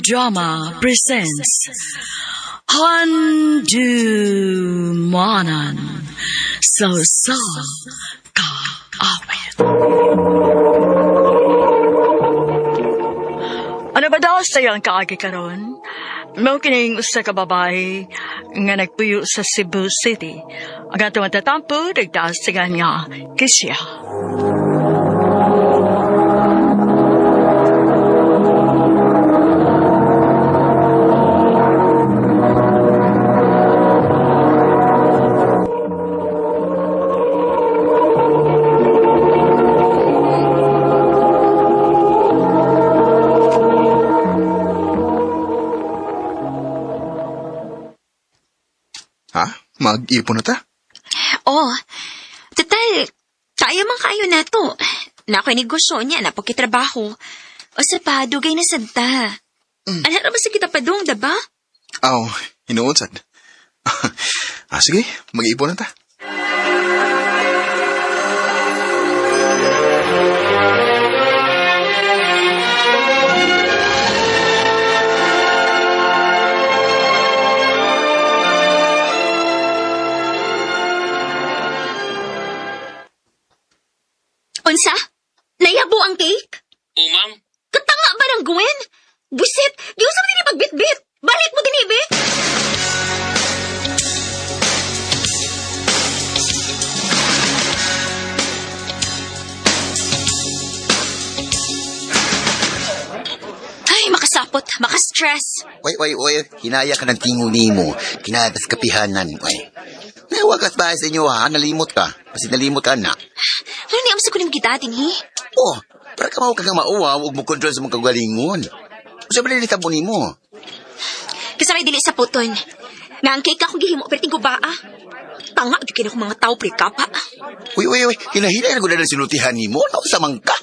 Drama presents Handumanan So Ka Awit. Ano ba daw sayang kaagi karon? Mao kining usa ka babae nga nagpuyo sa Cebu City. Ang atong matatampo nagtaas sa nga kisya. Mag-ipon na ta? Oh, total, kaya man kayo na to. Nako'y negosyo niya, napakitrabaho. O sa pa, dugay na sadta. Alam ba sa kita padung, diba? Aw, hinuon sad. Sige, mag-ipon na ta. Unsa? Nayabo ang cake? Oo, ma'am. Katanga ba ng Gwen? Busit, giusa mo din pagbitbit. Balik mo din ibe. Ay, makasapot, makastress. Oy, hinaya ka ng tinguni mo. Kinatas kapihanan, oy. Nawagas ba sa inyo, ha? Nalimot ka. Kasi nalimot ka na. Ano niya sa kunim kita, tinhi? Oh, para ka mau kang mauwa, huwag mo kontrol sa mga kagalingon. Sa ba nilitabo ni mo? Kasabay dili sa puton. Nga ang cake akong gihimo, pero tingko ba, ah? Tanga, di kina mga tao, pre-kapa. Uy, hinahina na ko na sinutihan ni mo. Nausamang ka.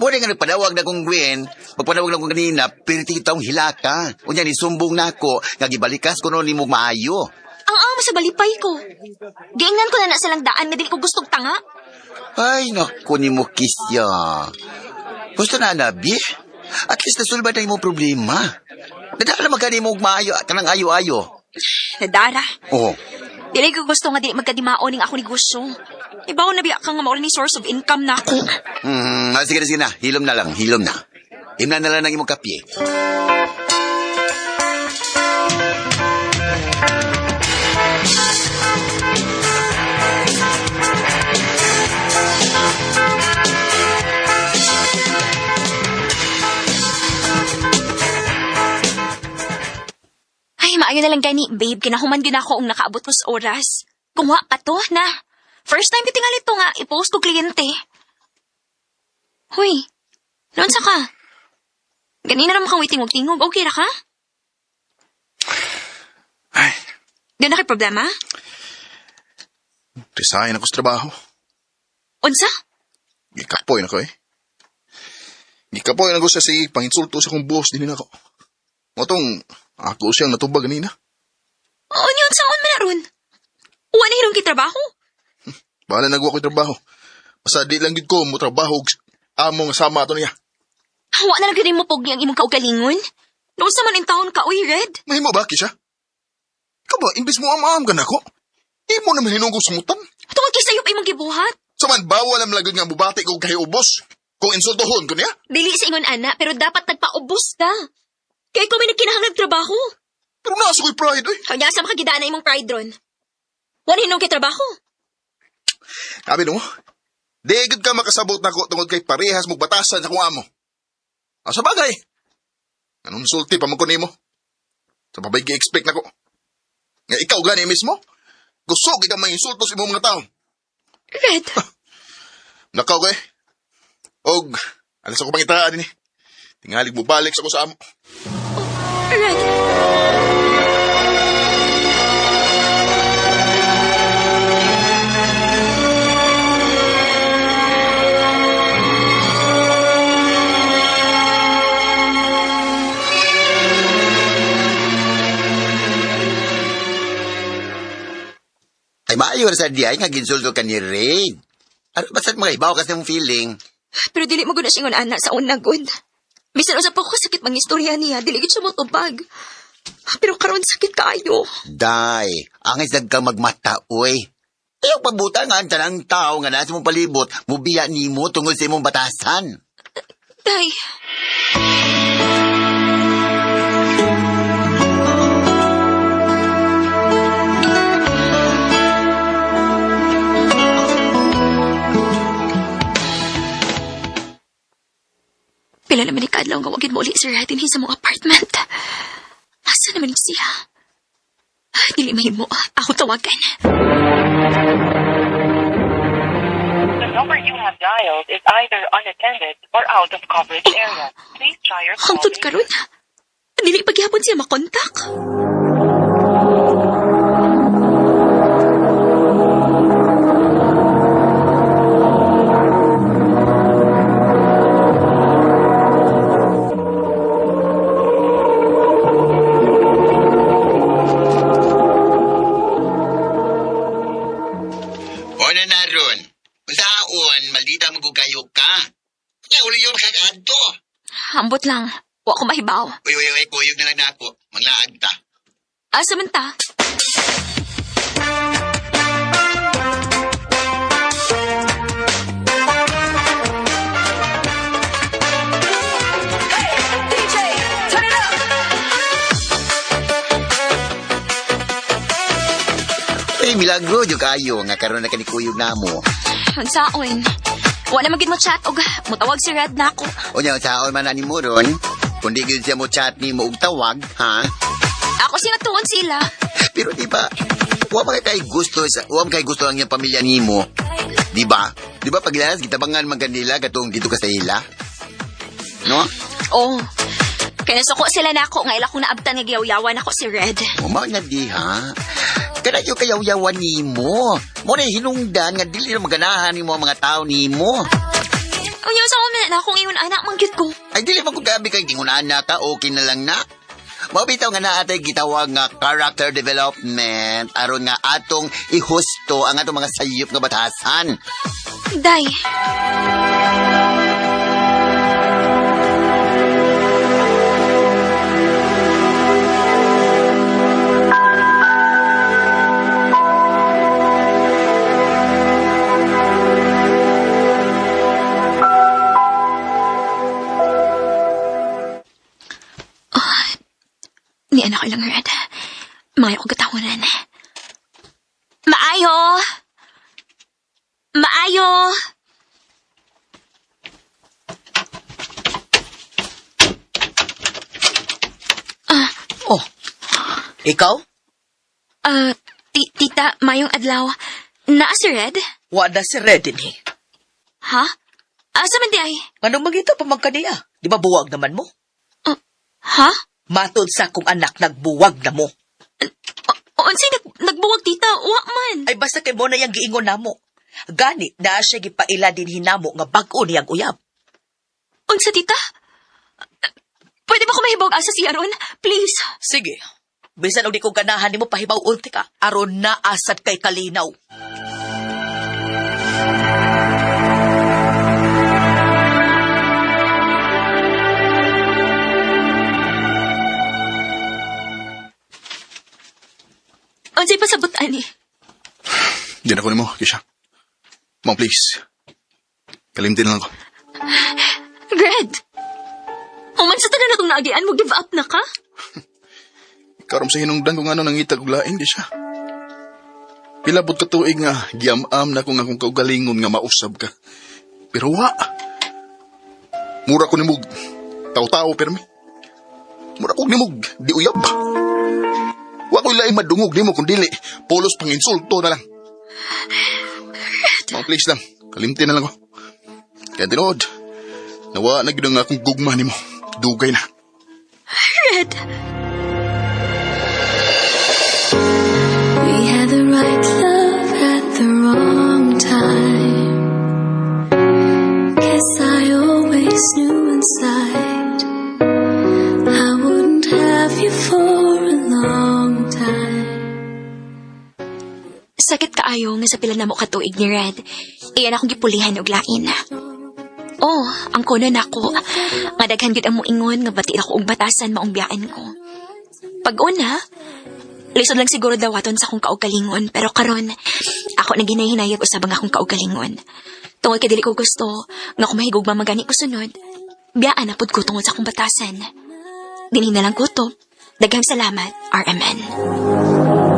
Muna nga nagpadawag na kong Gwen, magpadawag na kong kanina, pero tingitawang hilaka. Unya ni sumbong na ako, nga gibalikas ko noon ni mo maayo. Ang ama sa balipay ko. Gaingan ko na sa langdaan nga dili ko gustong tanga. Ay, naku ni mo, Kisya. Gusto na, Nabi? At least nasulba na yung problema. Nadala magkani mo maayo at kanang ayo-ayo. Nadara. Oo. Dili ko gusto nga dili magkadimaon ning ako negosyo. Ibaw na biya kang nga mauli ni source of income na ako. Sige na. Hilom na lang. Himna na lang ng imong kapye. Maayo na lang gani, babe. Kinahuman din ako ang nakaabot ko sa oras. Kumuha ka to, na. First time kitingal ito nga, ipost ko kliyente. Hoy, noon sa ka? Ganina naman kang tingog-tingog. Okay na ka? Ay. Di na kayo problema? Resign ako sa trabaho. Unsa? Gikapoy na ko eh. Gikapoy na ko sa sige, panginsulto sa kong boss din ako. Matong, ako siyang natubag ganina. Oo, yun saan meron? Uwa na hirong kitrabaho? Bahala nagwa ko yung trabaho. Basta di lang gid ko mo trabaho amo nga sama ato niya. Hawa na lang ganun mo pogi ang imong kaugalingon? Noon sa man in taon ka, uy, Red? Mahimo ba, Kisha? Ikaw ba, imbis mo amaam ka na ko? Imo naman hinunggo sumutan. Tungod kisayop imong gibuhat? Saman bawal ang lagod nga bubati ko kay ubos. Kung insultohon ko niya? Dili sa ingon ana, pero dapat nagpaubos ta. Kaya ko may nagkinahanglang trabaho. Pero nasa ko'y pride eh. Kanya sa makagidaan na imong pride ron. Wala hinong kay trabaho. Sabi mo, digid ka makasabot na ko tungod kay parehas mong batasan sa kung amo. Sa bagay. Anong sulti pa mo mo? Sa babay ki-expect na ko. Nga ikaw gani mismo? Gusto ka may insulto sa imong mga tao. Red. Nakaw kay. Og, alas ako pangitaan din eh. Tingalig mo balik sa ko sa amo. Red. Ay, maayo na sa diay nga ginsulto ka ni Rain. Ano basta't mga ibaw kasi mong feeling? Pero dili mo guna singon ana sa unang good. Bisan usap ako sakit mang istorya niya, dili gid siya mo tubag. Pero karon sakit kaayo. Day, angay sad kang magmata, oy. Ayaw pabutangan ka ng tao nga nasa mong palibot, mubiya ni mo tungkol sa imong batasan. Day, pila naman ni Kadlaw nga wagid mo ulit si Red sa mong apartment. Asa naman siya? Dili mahimo, ako tawagan. The number you have dialed is either unattended or out of coverage area. Please try your call Hangtod later. karon. Dili paghihapon siya makontak. O na naron, masaon, maldita magkukayo ka. Kaya uli yun kakadto. Ambot lang, wa ko mahibaw. Uy, kuyog na lang na ako. Manglaag ta. Asa man ta? Uy, milagro, yung kayo, nga karoon na kanikuyog na mo. Unsaon? Wa na magid mo chat og mutawag si Red na ako. O niya, saon man na ni mo ron, kundi gil siya mo chat ni mo og tawag, ha? Ako sing atuon sila. Pero di ba, wa kay gusto ang iyang pamilya ni mo. Di ba? Di ba paglalas, gitabangan man kanila katong dito ka sa ila? No? Oh. Kaya nasuko sila na ako nga ila kong naabtan nga giyaw-yawan ako si Red. Umang na di, ha? Kana yung kayaw-yawan ni mo. Mo na hinungdan nga dili na maganahan ni mo ang mga tao ni mo. Unya sa ako na akong iyon anak mangyud ko. Ay, dili man kung gabi kay tingunan na ka, okay na lang na. Mabitaw nga naatay gitawag nga character development aron nga atong ihusto ang atong mga sayop nga batasan. Day. Ni anak ko lang, Red. Maayo ko gatawanan. Maayo! Maayo! Oh, ikaw? Tita, mayong adlaw. Naa si Red? Wala si Red ni. Ha? Asa man di ay? Anong magito pamangka niya? Di ba buwag naman mo? Ha? Matod sa akong anak, nagbuwag na mo. Unsay nagbuwag tita? Wa man. Ay basta kay mo na yung giingon na mo. Gani, na siya gipaila din hinamo nga bag-o niyang uyab. Unsa tita? Pwede ba ko mahibawag asa siya ron? Please. Sige. Bisan og di ko ganahan ni mo pahibaw ulti ka. Aron na asad kay kalinaw. Unsay pasabot ani? Di na ko ni mo, Kisha. Mom, please. Kalimtin lang ako. Red! Human sa tanan natong naagian mo, give up na ka? Karon sa hinungdan kung ano nangitag og laing, Kisha. Pilabot ka tuig nga, giam-am na kung akong kaugalingon nga mausab ka. Pero wa. Mura ko ni mog tao-tao, permi. Mura ko ni mog di uyab. Wa ko laing madungog nimo kung dili pulos panginsulto na lang. Mom, please lang. Kalimtin na lang ko. Kaya tinood, nawa na gid ang akong gugma nimo. Dugay na. Red! We had the right love at the wrong time. Guess I always knew inside I wouldn't have you for a long time. Sakit kaayo nga sa pila na mo katuig ni Red. Iyan akong gipulihan og lain. Oh, ang kuno nako. Nga daghan gid ang moingon nga bati ako og batasan maong biyaan ko. Pag-una, lisod lang siguro dawaton sa akong kaugalingon, pero karon ako na ginahinayag usab ang akong kaugalingon. Tungod kay dili ko gusto nga kung mahigugma magani ko sunod, biyaan na pud ko tungod sa akong batasan. Dinhi na lang ko to. Daghang salamat, RMN.